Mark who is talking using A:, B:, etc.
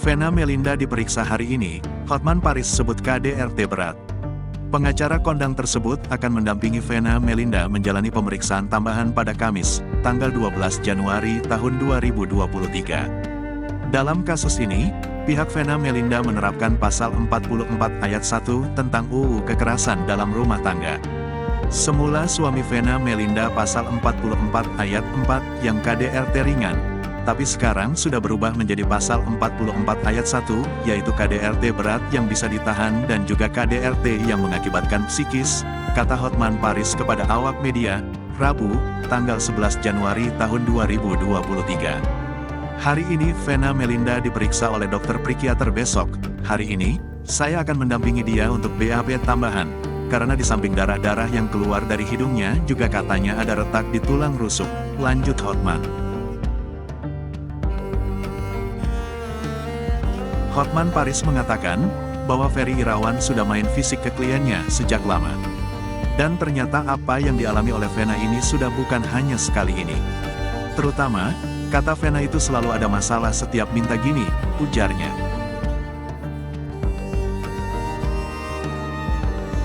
A: Vena Melinda diperiksa hari ini, Hotman Paris sebut KDRT berat. Pengacara kondang tersebut akan mendampingi Vena Melinda menjalani pemeriksaan tambahan pada Kamis, tanggal 12 Januari tahun 2023. Dalam kasus ini, pihak Vena Melinda menerapkan pasal 44 ayat 1 tentang UU Kekerasan dalam Rumah Tangga. Semula suami Vena Melinda pasal 44 ayat 4 yang KDRT ringan, tapi sekarang sudah berubah menjadi pasal 44 ayat 1, yaitu KDRT berat yang bisa ditahan dan juga KDRT yang mengakibatkan psikis, kata Hotman Paris kepada awak media, Rabu, tanggal 11 Januari tahun 2023. Hari ini Vena Melinda diperiksa oleh dokter psikiater besok. Hari ini, saya akan mendampingi dia untuk BAB tambahan, karena di samping darah-darah yang keluar dari hidungnya juga katanya ada retak di tulang rusuk, lanjut Hotman. Hotman Paris mengatakan bahwa Ferry Irawan sudah main fisik ke kliennya sejak lama. Dan ternyata apa yang dialami oleh Vena ini sudah bukan hanya sekali ini. Terutama, kata Vena itu selalu ada masalah setiap minta gini, ujarnya.